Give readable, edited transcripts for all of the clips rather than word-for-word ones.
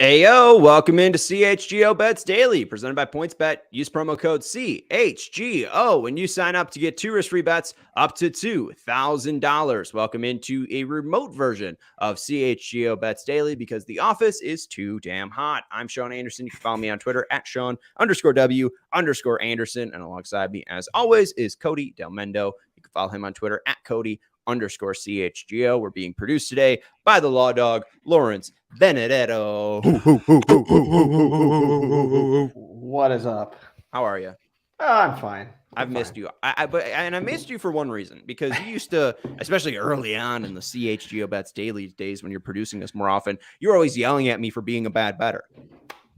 Heyo, welcome into CHGO Bets Daily, presented by PointsBet. Use promo code CHGO when you sign up to get 2 risk-free bets up to $2,000. Welcome into a remote version of CHGO Bets Daily because the office is too damn hot. I'm Sean Anderson. You can follow me on Twitter at Sean_W_Anderson. And alongside me, as always, is Cody Delmendo. You can follow him on Twitter at Cody_CHGO. We're being produced today by the Law Dog, Lawrence Benedetto. What is up? How are you? I'm fine. I've missed you. I missed you for one reason, because you used to, especially early on in the CHGO Bets Daily days when you're producing this more often, you're always yelling at me for being a bad bettor.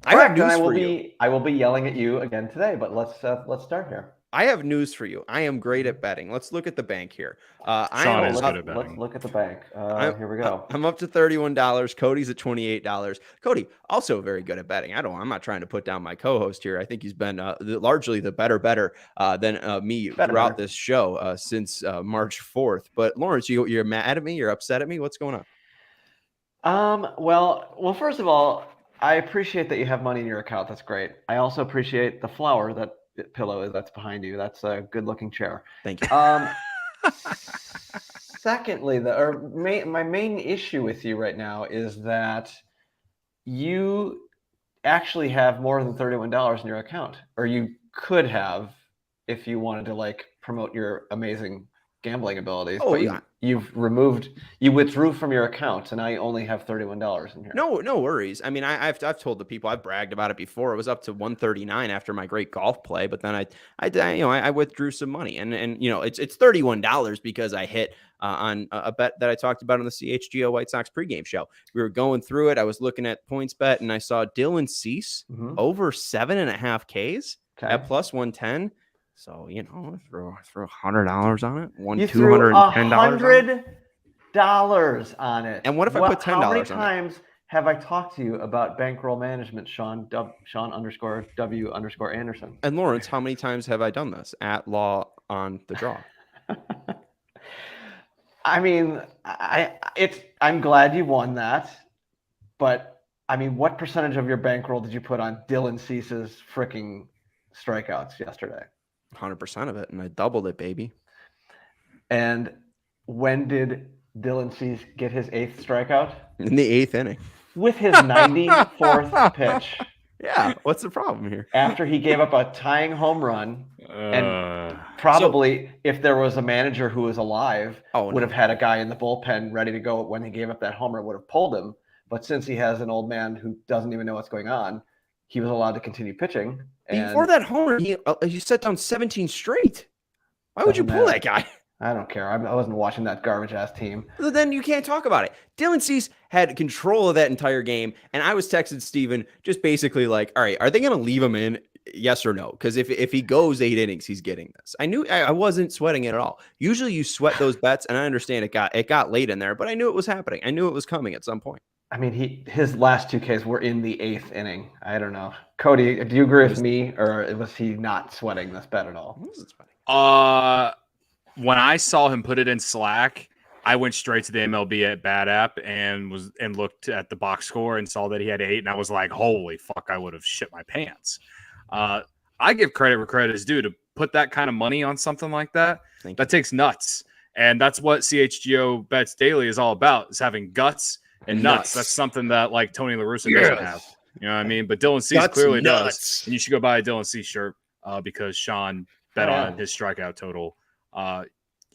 I have news for you. I will be yelling at you again today, but let's start here. I have news for you. I am great at betting. Let's look at the bank here. Sean is good at betting. Let's look at the bank. Here we go. I'm up to $31. Cody's at $28. Cody, also very good at betting. I'm not trying to put down my co-host here. I think he's been largely the better than me throughout this show since March 4th. But Lawrence, you're mad at me? You're upset at me? What's going on? Well, first of all, I appreciate that you have money in your account. That's great. I also appreciate the flower that's behind you. That's a good looking chair. Thank you. Secondly, my main issue with you right now is that you actually have more than $31 in your account, or you could have if you wanted to promote your amazing gambling abilities. Oh, but yeah. You withdrew from your account, and now you only have $31 in here. No worries. I mean, I've told the people, I've bragged about it before. It was up to 139 after my great golf play, but then I withdrew some money, and it's $31 because I hit on a bet that I talked about on the CHGO White Sox pregame show. We were going through it. I was looking at PointsBet, and I saw Dylan Cease over 7.5 Ks at plus 110. So, throw $100 on it. $210 on it. And what if I put $10 on it? How many times have I talked to you about bankroll management, Sean_W_Anderson? And Lawrence, how many times have I done this at Law on the Draw? I mean, I'm glad you won that, but I mean, what percentage of your bankroll did you put on Dylan Cease's freaking strikeouts yesterday? 100% of it, and I doubled it, baby. And when did Dylan Cease get his 8th strikeout? In the 8th inning. With his 94th pitch. Yeah, what's the problem here? After he gave up a tying home run, and probably if there was a manager who was alive, would have had a guy in the bullpen ready to go when he gave up that homer, would have pulled him. But since he has an old man who doesn't even know what's going on, he was allowed to continue pitching. Before that homer, he set down 17 straight. Why would you pull that guy? I don't care. I wasn't watching that garbage-ass team. Then you can't talk about it. Dylan Cease had control of that entire game, and I was texting Steven just basically like, all right, are they going to leave him in? Yes or no? Because if he goes 8 innings, he's getting this. I knew I wasn't sweating it at all. Usually you sweat those bets, and I understand it got late in there, but I knew it was happening. I knew it was coming at some point. I mean, his last 2 Ks were in the 8th inning. I don't know. Cody, do you agree with me, or was he not sweating this bet at all? When I saw him put it in Slack, I went straight to the MLB at Bat app and looked at the box score and saw that he had 8, and I was like, holy fuck, I would have shit my pants. I give credit where credit is due. To put that kind of money on something like that, that takes nuts. And that's what CHGO Bets Daily is all about, is having guts and nuts. That's something that Tony La Russa doesn't have. You know what I mean? But Dylan Cease clearly does. And you should go buy a Dylan Cease shirt because Sean bet on his strikeout total.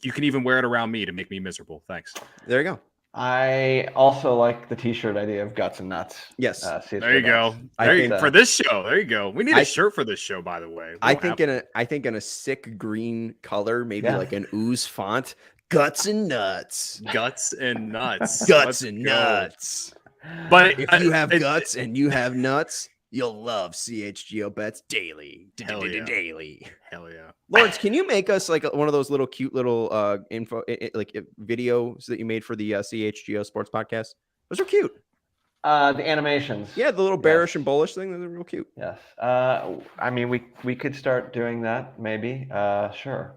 You can even wear it around me to make me miserable. Thanks. There you go. I also like the T-shirt idea of guts and nuts. Yes. There you go. For this show. There you go. We need a shirt for this show, by the way. I think in a sick green color, maybe like an ooze font. Guts and nuts. Guts and nuts. Guts and nuts. But if you have guts and you have nuts, you'll love CHGO Bets Daily. Daily. Hell yeah. Lawrence, can you make us one of those little cute little videos that you made for the CHGO Sports Podcast? Those are cute. The animations. Yeah, the little bearish and bullish thing. Those are real cute. Yes. I mean, we could start doing that, maybe. Sure.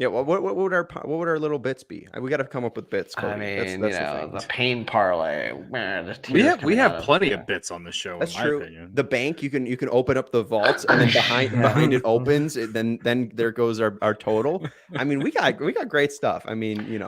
Yeah, well, what would our little bits be? We got to come up with bits, Cody. I mean, that's the pain parlay. We have plenty of bits on the show. That's in true. My opinion. The bank, you can open up the vaults, and then behind it opens. Then there goes our total. I mean, we got great stuff. I mean,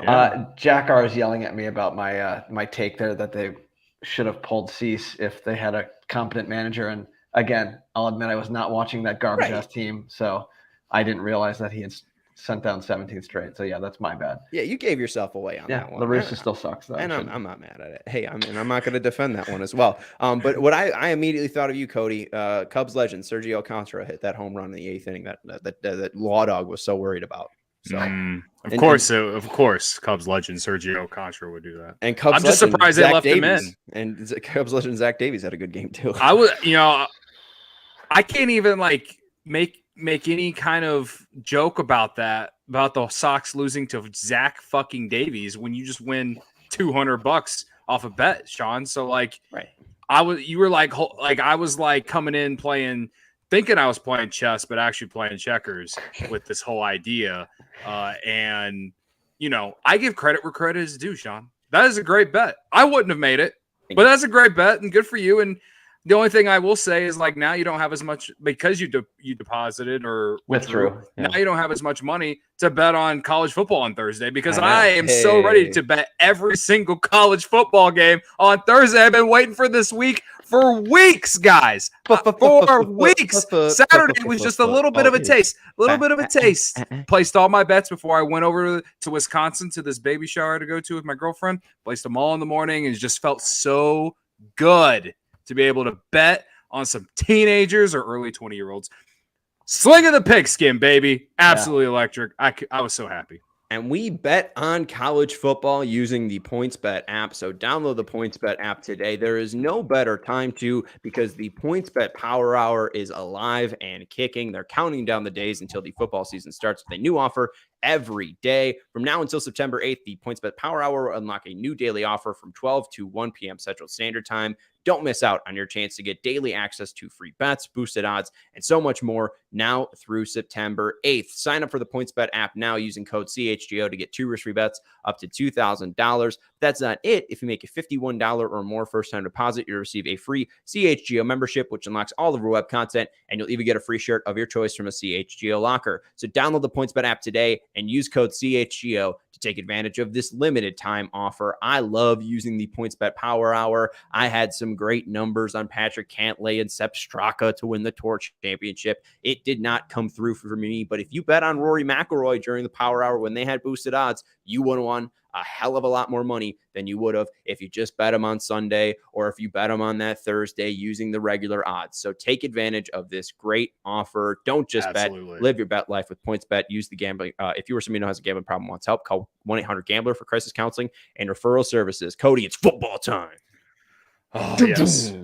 Jack R is yelling at me about my take there that they should have pulled Cease if they had a competent manager. And again, I'll admit I was not watching that garbage ass team, so I didn't realize that he had sent down 17 straight. So yeah, that's my bad. Yeah, you gave yourself away on that one. La Russa still sucks though. And I'm not mad at it. Hey, I'm not going to defend that one as well. But what I immediately thought of you, Cody, Cubs legend Sergio Alcantara hit that home run in the 8th inning that Law Dog was so worried about. So of course, Cubs legend Sergio Alcantara would do that. And Cubs I'm just surprised they left him in. And Cubs legend Zach Davies had a good game too. I can't even make any kind of joke about the Sox losing to Zach fucking Davies when you just win $200 off a bet, Sean. So right. I was coming in thinking I was playing chess, but actually playing checkers with this whole idea. And I give credit where credit is due, Sean. That is a great bet. I wouldn't have made it, but that's a great bet and good for you. And the only thing I will say is now you don't have as much because you deposited or withdrew. Yeah. Now you don't have as much money to bet on college football on Thursday because I am so ready to bet every single college football game on Thursday. I've been waiting for this week for weeks, guys. For weeks. Saturday was just a little bit of a taste. Placed all my bets before I went over to Wisconsin to this baby shower to go to with my girlfriend. Placed them all in the morning and just felt so good to be able to bet on some teenagers or early 20-year-olds. Slinging the pigskin, baby. Absolutely electric. I was so happy. And we bet on college football using the PointsBet app. So download the PointsBet app today. There is no better time to because the PointsBet Power Hour is alive and kicking. They're counting down the days until the football season starts with a new offer every day. From now until September 8th, the PointsBet Power Hour will unlock a new daily offer from 12 to 1 p.m. Central Standard Time. Don't miss out on your chance to get daily access to free bets, boosted odds, and so much more now through September 8th. Sign up for the PointsBet app now using code CHGO to get 2 risk-free bets up to $2,000. That's not it. If you make a $51 or more first-time deposit, you'll receive a free CHGO membership, which unlocks all of our web content, and you'll even get a free shirt of your choice from a CHGO locker. So download the PointsBet app today and use code CHGO to take advantage of this limited time offer. I love using the PointsBet Power Hour. I had some great numbers on Patrick Cantlay and Sepp Straka to win the Torch Championship. It did not come through for me, but if you bet on Rory McIlroy during the Power Hour when they had boosted odds, you would have won a hell of a lot more money than you would have if you just bet them on Sunday or if you bet them on that Thursday using the regular odds. So take advantage of this great offer. Don't just bet. Live your bet life with PointsBet. Use the gambling. If you or somebody who has a gambling problem wants help, call 1-800-GAMBLER for crisis counseling and referral services. Cody, it's football time. Oh, yes.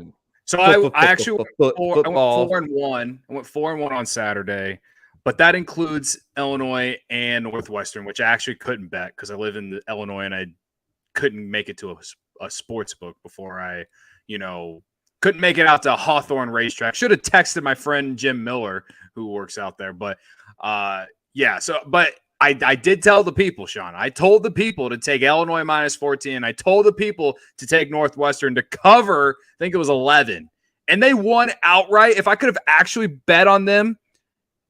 So I actually went 4-1. I went 4-1 on Saturday. But that includes Illinois and Northwestern, which I actually couldn't bet because I live in Illinois and I couldn't make it to a sports book before I, couldn't make it out to Hawthorne Racetrack. Should have texted my friend Jim Miller, who works out there. But but I did tell the people, Sean. I told the people to take Illinois -14. I told the people to take Northwestern to cover, I think it was 11. And they won outright. If I could have actually bet on them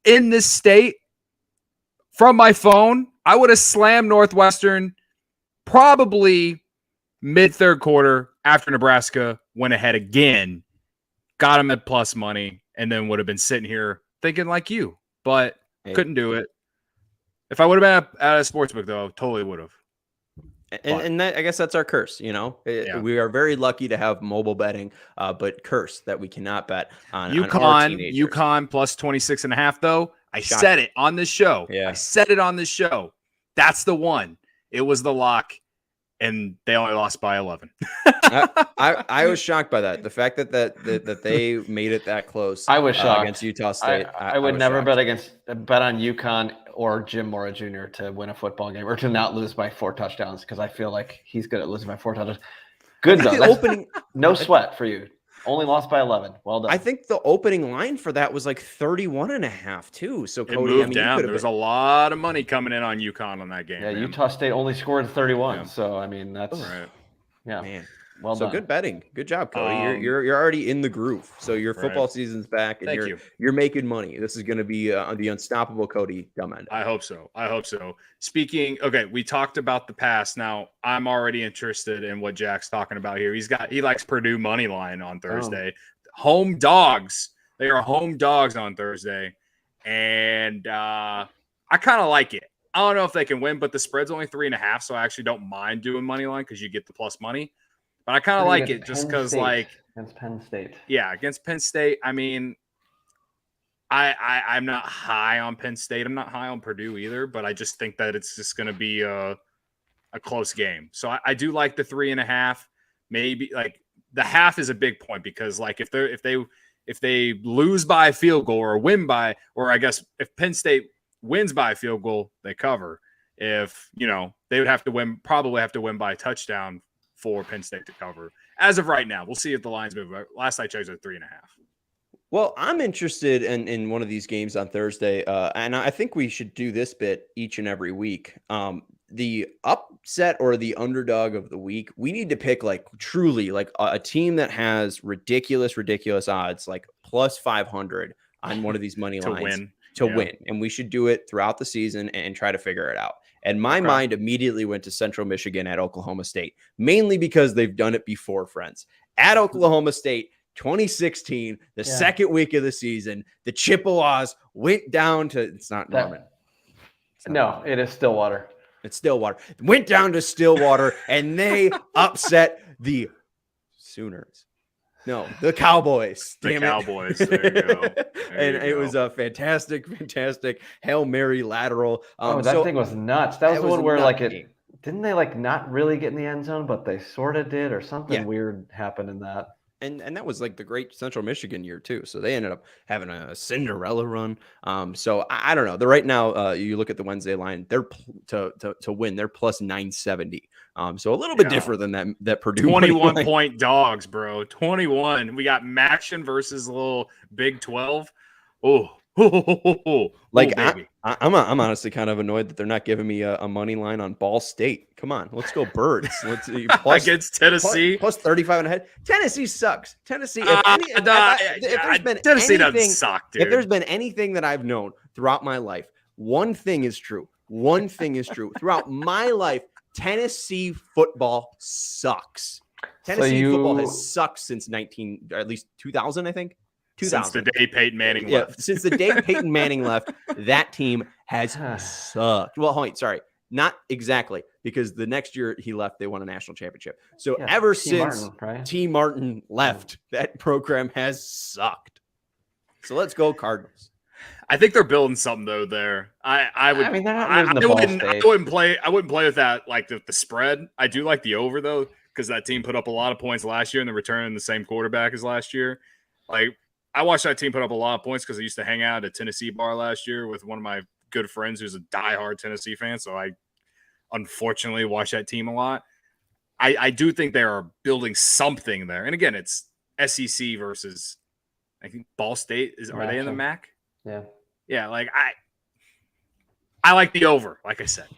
in this state from my phone, I would have slammed Northwestern probably mid-third quarter after Nebraska went ahead again, got them at plus money, and then would have been sitting here thinking like you, but couldn't do it. If I would have been at a sportsbook, though, totally would have. And that, I guess that's our curse, We are very lucky to have mobile betting, but curse that we cannot bet on UConn plus 26.5, though. I said it on this show. Yeah. I said it on this show. That's the one. It was the lock, and they only lost by 11. I was shocked by that. The fact that they made it that close. I was shocked against Utah State. I would never bet on UConn or Jim Mora Jr. to win a football game or to not lose by 4 touchdowns because I feel like he's good at losing by 4 touchdowns. Good though. No sweat for you. Only lost by 11. Well done. I think the opening line for that was like 31.5 too. So Cody, moved down. There was a lot of money coming in on UConn on that game. Yeah, man. Utah State only scored 31. Yeah. So I mean, that's right. Yeah, man. Well done. Good betting. Good job, Cody. You're already in the groove. So your football season's back, and you're making money. This is going to be the unstoppable Cody Delmendo. I hope so. Speaking, okay, we talked about the past. Now I'm already interested in what Jack's talking about here. He likes Purdue money line on Thursday. Home dogs. They are home dogs on Thursday, and I kind of like it. I don't know if they can win, but the spread's only 3.5, so I actually don't mind doing money line because you get the plus money. But I kind of like it just because, like, against Penn State. Yeah, against Penn State. I mean, I'm not high on Penn State. I'm not high on Purdue either. But I just think that it's just going to be a close game. So I do like the 3.5. Maybe like the half is a big point because, like, if they lose by a field goal or win by, or I guess if Penn State wins by a field goal, they cover. If they would probably have to win by a touchdown for Penn State to cover. As of right now, we'll see if the lines move. Last I checked, it was 3.5. Well, I'm interested in one of these games on Thursday, and I think we should do this bit each and every week. The upset or the underdog of the week, we need to pick like truly like a team that has ridiculous odds, like plus 500 on one of these money lines to win. And we should do it throughout the season and try to figure it out. And my mind immediately went to Central Michigan at Oklahoma State, mainly because they've done it before, friends. At Oklahoma State, 2016, the second week of the season, the Chippewas went down to, it's not Norman. It is Stillwater. It's Stillwater. Went down to Stillwater, and they upset the Sooners. No, the Cowboys. The Cowboys. There you go. It was a fantastic Hail Mary lateral. That thing was nuts. That was the one where didn't they like not really get in the end zone, but they sort of did, or something weird happened in that. And that was like the great Central Michigan year too. So they ended up having a Cinderella run. So I don't know. Right now, you look at the Wednesday line, they're to win. They're plus 970. So a little bit different than that Purdue 21 point dogs, bro. 21. We got Maction versus a little Big 12. Like I'm honestly kind of annoyed that they're not giving me a money line on Ball State. Come on, let's go Birds. Let's plus against Tennessee plus 35 and a head. Tennessee sucks. Tennessee. Tennessee doesn't suck, dude. If there's been anything that I've known throughout my life, one thing is true. Throughout my life, Tennessee football sucks. Tennessee football has sucked since at least 2000, I think. Since the day Peyton Manning left. Since the day Peyton Manning left, that team has sucked. Well, wait, sorry. Not exactly, because the next year he left, they won a national championship. So ever since T. Martin left, that program has sucked. So let's go Cardinals. I think they're building something though there. I wouldn't play with that like the spread. I do like the over though, because that team put up a lot of points last year and they're returning the same quarterback as last year. Like, I watched that team put up a lot of points because I used to hang out at a Tennessee bar last year with one of my good friends who's a diehard Tennessee fan. So I unfortunately watch that team a lot. I do think they are building something there. And again, it's SEC versus, I think Ball State are they in the MAC? Yeah. Yeah. Like I like the over, like I said.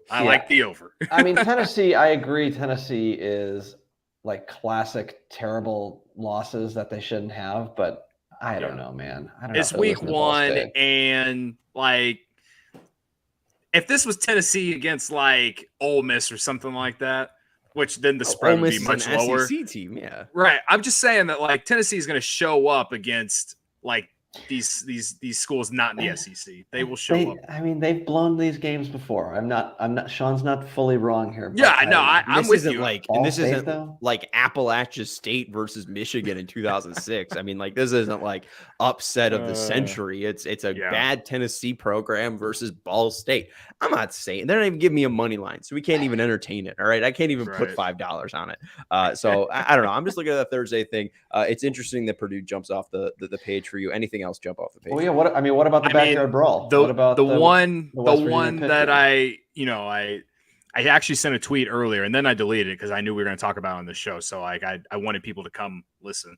I like the over. I mean, Tennessee, I agree. Tennessee is like classic terrible losses that they shouldn't have, but I don't know, man. I don't know. It's week 1, and like if this was Tennessee against like Ole Miss or something like that, which then the spread would be much lower. SEC team, yeah. Right. I'm just saying that like Tennessee is going to show up against like these schools not in the SEC. They will show up. I mean, they've blown these games before. I'm not. Sean's not fully wrong here. Yeah, I know. I'm with you. This isn't like Appalachia State versus Michigan in 2006. I mean, like this isn't like upset of the century. It's a bad Tennessee program versus Ball State. I'm not saying they're not even giving me a money line, so we can't even entertain it. All right, I can't even put $5 on it. So I don't know. I'm just looking at the Thursday thing. It's interesting that Purdue jumps off the page for you. Anything else jump off the page? Oh yeah. What about the backyard brawl? The what about the one that I I actually sent a tweet earlier and then I deleted it because I knew we were going to talk about it on the show. So like I wanted people to come listen.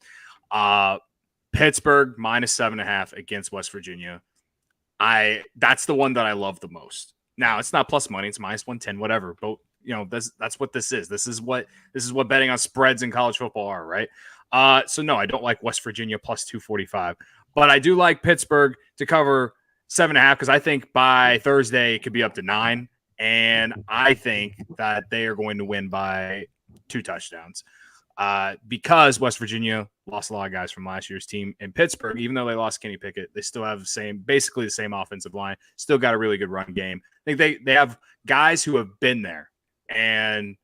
Pittsburgh -7.5 against West Virginia. That's the one that I love the most. Now it's not plus money; it's -110, whatever. But that's what this is. This is what betting on spreads in college football are, right? So no, I don't like West Virginia +245, but I do like Pittsburgh to cover 7.5 because I think by Thursday it could be up to 9, and I think that they are going to win by 2 touchdowns. Because West Virginia lost a lot of guys from last year's team, and Pittsburgh, even though they lost Kenny Pickett, they still have basically the same offensive line, still got a really good run game. I think they have guys who have been there, and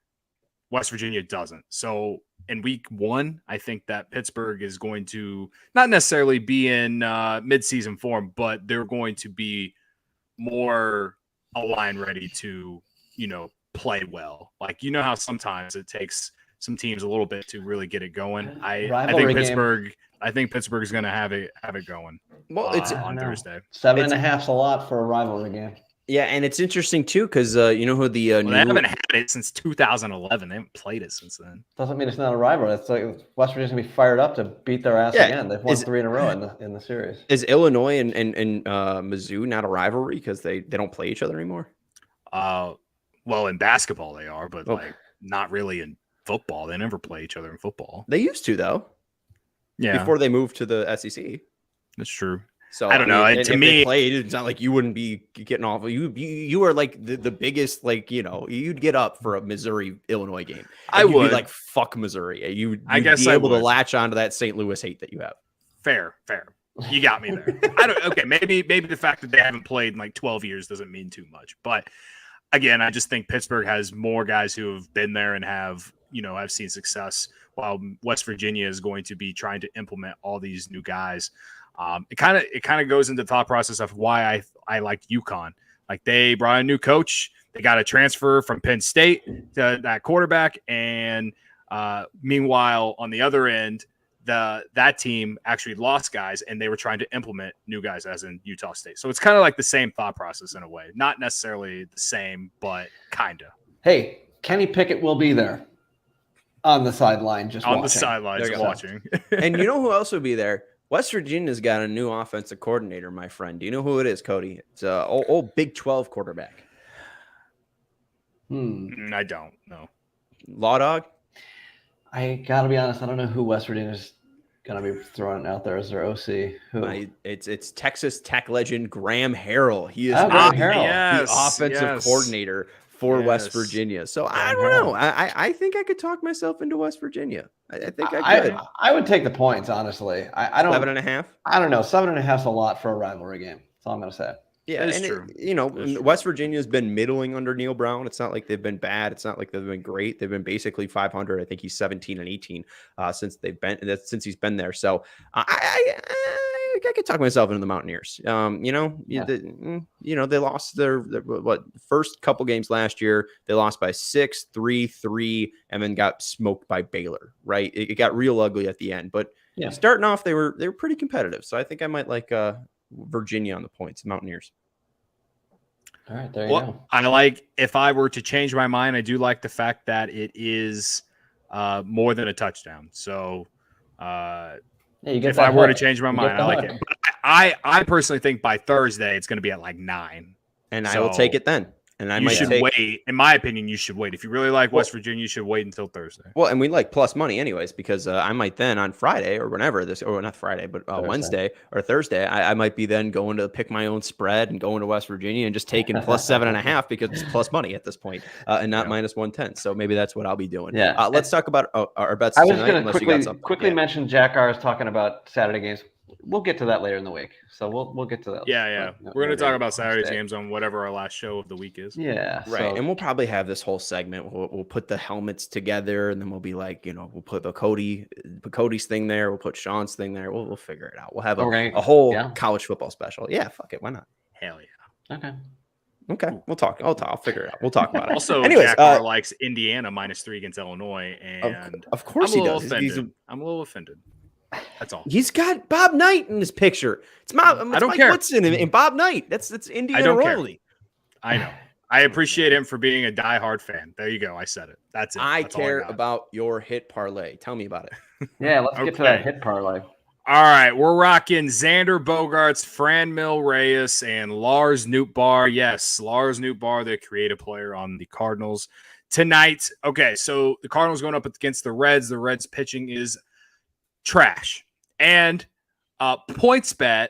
West Virginia doesn't. So in week 1, I think that Pittsburgh is going to not necessarily be in midseason form, but they're going to be more aligned, ready to, play well. Like, how sometimes it takes some teams a little bit to really get it going. I think Pittsburgh is going to have it going. Well, it's on Thursday. 7.5's a lot for a rivalry game. Yeah, and it's interesting too because you know who the they haven't had it since 2011. They haven't played it since then. Doesn't mean it's not a rivalry. It's like West Virginia's gonna be fired up to beat their ass again. They've won 3 in a row in the series. Is Illinois and Mizzou not a rivalry because they don't play each other anymore? Well, in basketball they are, but like not really in football. They never play each other in football. They used to though. Yeah, before they moved to the SEC. That's true. So I don't know. To me, they played, it's not like you wouldn't be getting off. You are like the biggest, like, you'd get up for a Missouri Illinois game. I would be like, fuck Missouri. You'd be able to latch onto that St. Louis hate that you have. Fair. You got me there. Okay, maybe the fact that they haven't played in like 12 years doesn't mean too much. But again, I just think Pittsburgh has more guys who have been there and have seen success, while West Virginia is going to be trying to implement all these new guys. It kind of goes into the thought process of why I liked UConn. Like, they brought a new coach, they got a transfer from Penn State to that quarterback, and meanwhile on the other end, that team actually lost guys, and they were trying to implement new guys, as in Utah State. So it's kind of like the same thought process in a way, not necessarily the same, but kinda. Hey, Kenny Pickett will be there on the sideline, the sidelines watching. And you know who else will be there? West Virginia's got a new offensive coordinator, my friend. Do you know who it is, Cody? It's a old Big 12 quarterback. I don't know. Law Dog? I got to be honest. I don't know who West Virginia's going to be throwing out there as their OC. Who? It's Texas Tech legend Graham Harrell. He is the offensive coordinator for West Virginia. So I don't know. I think I could talk myself into West Virginia. I think I could. I would take the points, honestly. I don't. 7.5? I don't know. 7.5's a lot for a rivalry game. That's all I'm going to say. Yeah, that's true. West Virginia's been middling under Neil Brown. It's not like they've been bad. It's not like they've been great. They've been basically 500. I think he's 17-18 since he's been there. So I could talk myself into the Mountaineers. They lost their first couple games last year. They lost by 6, 3, 3, and then got smoked by Baylor. Right, it got real ugly at the end. But starting off, they were pretty competitive. So I think I might like Virginia on the points, Mountaineers. All right, there you go. I like, if I were to change my mind, I do like the fact that it is more than a touchdown. So if I were to change my mind, I like it. But I personally think by Thursday it's going to be at like 9. And I will take it then. And I might wait. In my opinion, you should wait. If you really like West Virginia, you should wait until Thursday. Well, and we like plus money anyways, because I might then on Friday or whenever not Friday, but Wednesday or Thursday, I might be then going to pick my own spread and going to West Virginia and just taking plus 7.5 because it's plus money at this point and not minus 110. So maybe that's what I'll be doing. Yeah. Let's talk about our bets tonight. I was going to quickly mention Jack R is talking about Saturday games. We'll get to that later in the week. So we'll get to that. Yeah. We're going to talk about Saturday's games on whatever our last show of the week is. Yeah. Right. So, and we'll probably have this whole segment. We'll put the helmets together, and then we'll be like, we'll put Cody's thing there. We'll put Sean's thing there. We'll figure it out. We'll have a whole college football special. Yeah. Fuck it. Why not? Hell yeah. Okay. We'll talk. I'll figure it out. We'll talk about it. Also, anyways, Jack R likes Indiana -3 against Illinois. And of course he does. I'm a little offended. That's all. He's got Bob Knight in his picture. It's I don't Mike care. Woodson and Bob Knight. That's Indiana royalty. I know. I appreciate him for being a diehard fan. There you go. I said it. That's it. That's care about your hit parlay. Tell me about it. Yeah, let's get to that hit parlay. All right, we're rocking Xander Bogaerts, Franmil Reyes, and Lars Nootbaar. Yes, Lars Nootbaar, the creative player on the Cardinals tonight. Okay, so the Cardinals going up against the Reds. The Reds pitching is trash. And PointsBet,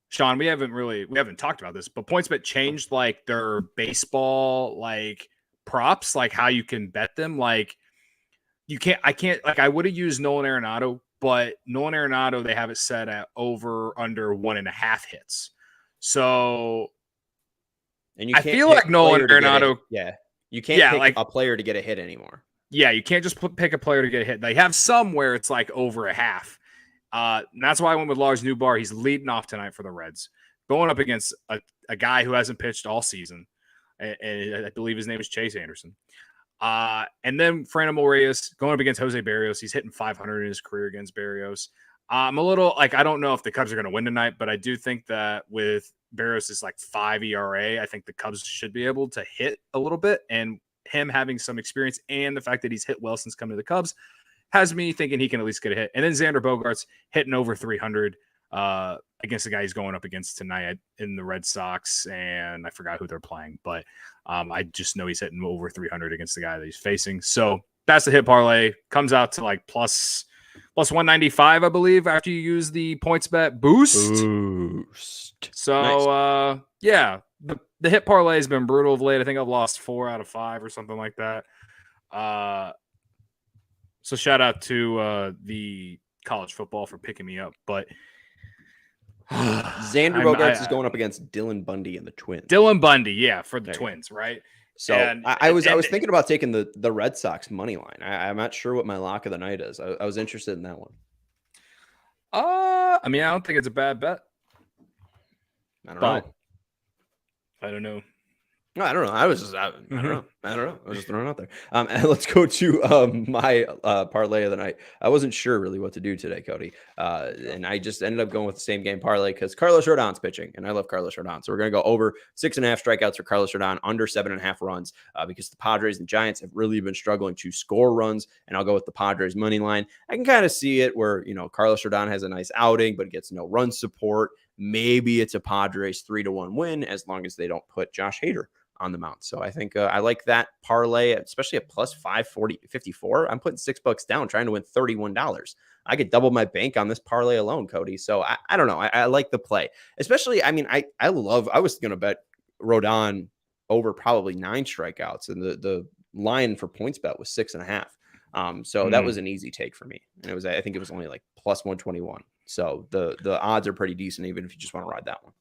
Sean, we haven't talked about this, but PointsBet changed like their baseball like props, like how you can bet them. Like I would have used Nolan Arenado, but Nolan Arenado, they have it set at over under 1.5 hits. So, and I feel like Nolan Arenado, you can't pick a player to get a hit anymore. Yeah, you can't just pick a player to get a hit. They have some where it's like over a half. That's why I went with Lars Nootbaar. He's leading off tonight for the Reds, going up against a guy who hasn't pitched all season. And I believe his name is Chase Anderson. And then Franmil Reyes going up against Jose Barrios. He's hitting 500 in his career against Barrios. I'm a little I don't know if the Cubs are going to win tonight, but I do think that with Barrios' like 5 ERA, I think the Cubs should be able to hit a little bit. And him having some experience and the fact that he's hit well since coming to the Cubs has me thinking he can at least get a hit. And then Xander Bogaerts hitting over 300 against the guy he's going up against tonight in the Red Sox. And I forgot who they're playing, but I just know he's hitting over 300 against the guy that he's facing. So that's the hit parlay. Comes out to like plus 195, I believe, after you use the PointsBet boost. So, nice. The hit parlay has been brutal of late. I think I've lost 4 out of 5 or something like that. So shout out to the college football for picking me up. But Xander Bogaerts is going up against Dylan Bundy and the Twins. Dylan Bundy, for the Twins, right? So I was thinking about taking the Red Sox money line. I'm not sure what my lock of the night is. I was interested in that one. I don't think it's a bad bet. I don't know. No, I don't know. I don't know. I was just throwing it out there. And let's go to my parlay of the night. I wasn't sure really what to do today, Cody. And I just ended up going with the same game parlay because Carlos Rodon's pitching, and I love Carlos Rodon. So we're going to go over 6.5 strikeouts for Carlos Rodon, under 7.5 runs, because the Padres and Giants have really been struggling to score runs. And I'll go with the Padres money line. I can kind of see it where, Carlos Rodon has a nice outing, but gets no run support. Maybe it's a Padres 3-1 win as long as they don't put Josh Hader on the mound. So I think I like that parlay, especially at plus 554. I'm putting $6 down, trying to win $31. I could double my bank on this parlay alone, Cody. So I don't know. I like the play, especially. I was going to bet Rodon over probably 9 strikeouts, and the line for PointsBet was 6.5. So that was an easy take for me. And I think it was only like plus 121. So the odds are pretty decent, even if you just want to ride that one.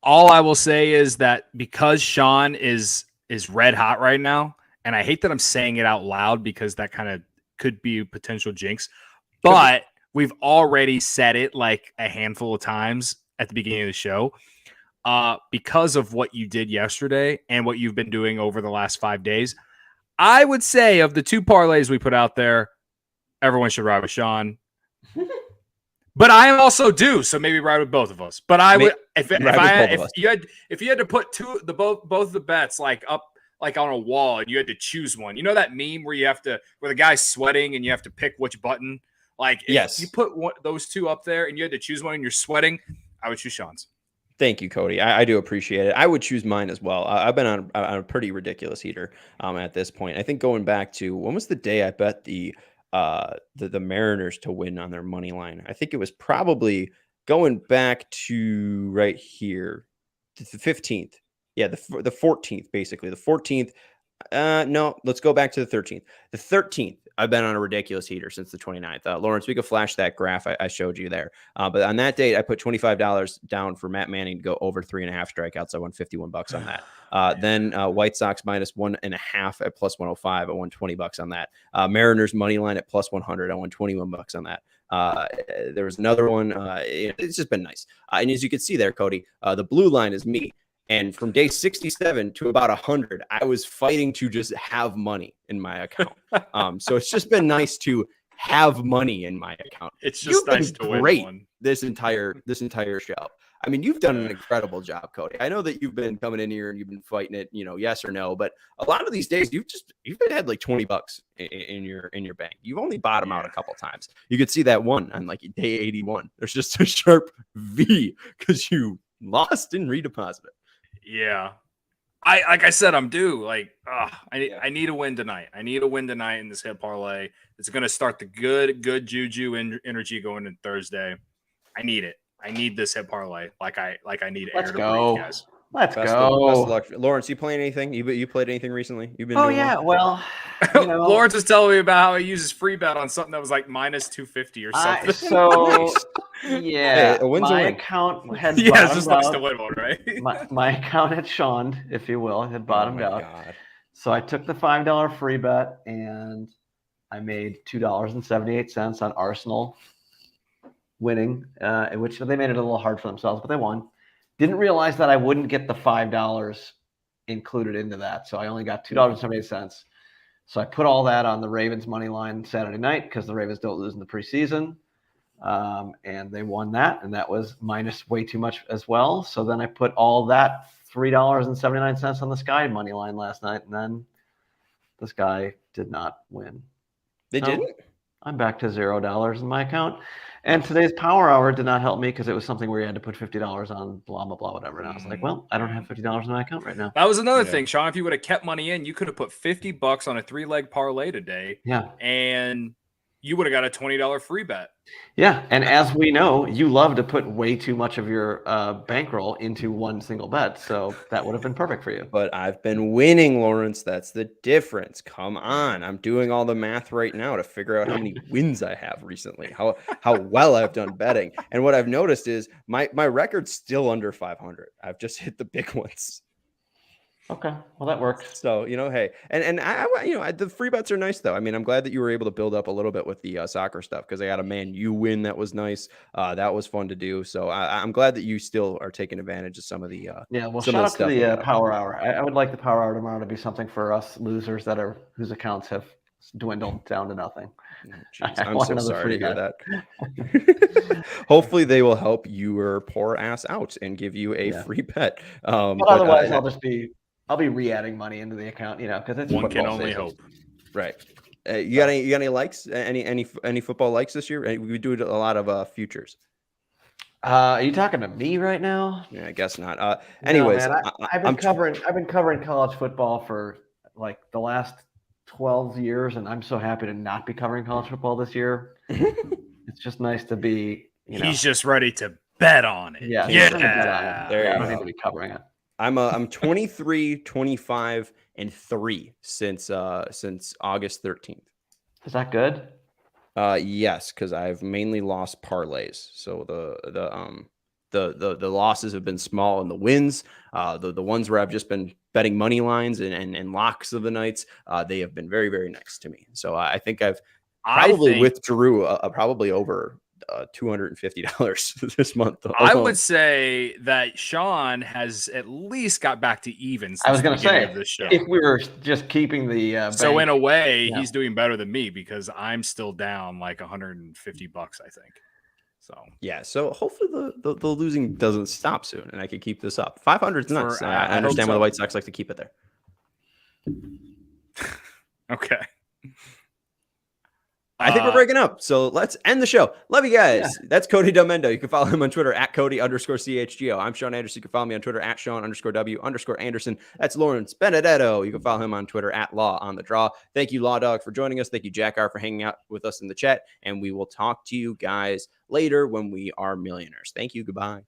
All I will say is that because Sean is red hot right now, and I hate that I'm saying it out loud because that kind of could be a potential jinx, but we've already said it like a handful of times at the beginning of the show. Because of what you did yesterday and what you've been doing over the last 5 days, I would say of the 2 parlays we put out there, everyone should ride with Sean. But I am also due, so maybe ride with both of us. But I would, if you had to put both the bets like up like on a wall and you had to choose one. You know that meme where the guy's sweating and you have to pick which button. Like if you put those 2 up there and you had to choose one and you're sweating, I would choose Sean's. Thank you, Cody. I do appreciate it. I would choose mine as well. I've been on a pretty ridiculous heater at this point. I think going back to when was the day I bet the Mariners to win on their money line. I think it was probably going back to right here, the 15th. Yeah, the 14th, basically. The 14th. No, let's go back to the 13th. The 13th, I've been on a ridiculous heater since the 29th. Lawrence, we could flash that graph I showed you there. But on that date, I put $25 down for Matt Manning to go over 3.5 strikeouts. I won $51 on that. Then White Sox minus 1.5 at plus 105. I won $20 on that. Mariners money line at plus 100. I won $21 on that. There was another one. It's just been nice. And as you can see there, Cody, the blue line is me. And from day 67 to about 100, I was fighting to just have money in my account. So it's just been nice to have money in my account. It's just nice to win one. This entire show. I mean, you've done an incredible job, Cody. I know that you've been coming in here and you've been fighting it, yes or no, but a lot of these days you've had like $20 in your bank. You've only bottomed out a couple times. You could see that one on like day 81. There's just a sharp V because you lost and redeposited. Yeah. Like I said, I'm due. Like, I need a win tonight. I need a win tonight in this hit parlay. It's going to start the good juju energy going in Thursday. I need it. I need this hit parlay. Like I need air to breathe, guys. Let's go. Best of luck. Lawrence, you playing anything? You played anything recently? You've been doing well, Lawrence was telling me about how he uses free bet on something that was like minus 250 or something. Yeah, a win's my a win. account had it's just nice to win one, right? my account had shawned, if you will, had bottomed out. God. So I took the $5 free bet and I made $2.78 on Arsenal winning, which they made it a little hard for themselves, but they won. Didn't realize that I wouldn't get the $5 included into that, so I only got $2.78. So I put all that on the Ravens money line Saturday night because the Ravens don't lose in the preseason, and they won that, and that was minus way too much as well. So then I put all that $3.79 on the Sky money line last night, and then the Sky did not win. They didn't? I'm back to $0 in my account. And today's Power Hour did not help me because it was something where you had to put $50 on blah, blah, blah, whatever. And I was like, well, I don't have $50 in my account right now. That was another thing, Sean. If you would have kept money in, you could have put $50 on a 3-leg parlay today. Yeah. And you would have got a $20 free bet. Yeah. And as we know, you love to put way too much of your bankroll into one single bet. So that would have been perfect for you. But I've been winning, Lawrence. That's the difference. Come on. I'm doing all the math right now to figure out how many wins I have recently, how well I've done betting. And what I've noticed is my record's still under 500. I've just hit the big ones. Okay, well that works. So hey, and I the free bets are nice though. I mean, I'm glad that you were able to build up a little bit with the soccer stuff because I got a Man U win that was nice. That was fun to do. So I'm glad that you still are taking advantage of some of the shout out to the Power Hour. I would like the Power Hour tomorrow to be something for us losers whose accounts have dwindled down to nothing. I'm so sorry to hear that. Hopefully they will help your poor ass out and give you a free bet. But otherwise, I'll be re-adding money into the account, because it's one can only hope. Right. You got any likes? Any football likes this year? We do a lot of futures. Are you talking to me right now? Yeah, I guess not. Anyways, no, man, I've been covering college football for like the last 12 years, and I'm so happy to not be covering college football this year. It's just nice to be. He's just ready to bet on it. Yeah. There I don't need to be covering it. I'm 23, 25, and 3 since August 13th. Is that good? Yes, because I've mainly lost parlays. So the losses have been small, and the wins, the ones where I've just been betting money lines and locks of the nights, they have been very, very nice to me. So I think I've probably withdrew probably over $250 this month. I would say that Sean has at least got back to even. I was going to say, if we were just keeping the so in a way, he's doing better than me because I'm still down like $150, I think. So yeah, so hopefully the losing doesn't stop soon, and I can keep this up. 500 is nice. I understand why the White Sox like to keep it there. Okay. I think we're breaking up, so let's end the show. Love you guys. Yeah. That's Cody Delmendo. You can follow him on Twitter at Cody_CHGO. I'm Sean Anderson. You can follow me on Twitter at Sean_W_Anderson. That's Lawrence Benedetto. You can follow him on Twitter at Law on the Draw. Thank you, Law Dog, for joining us. Thank you, Jack R, for hanging out with us in the chat. And we will talk to you guys later when we are millionaires. Thank you. Goodbye.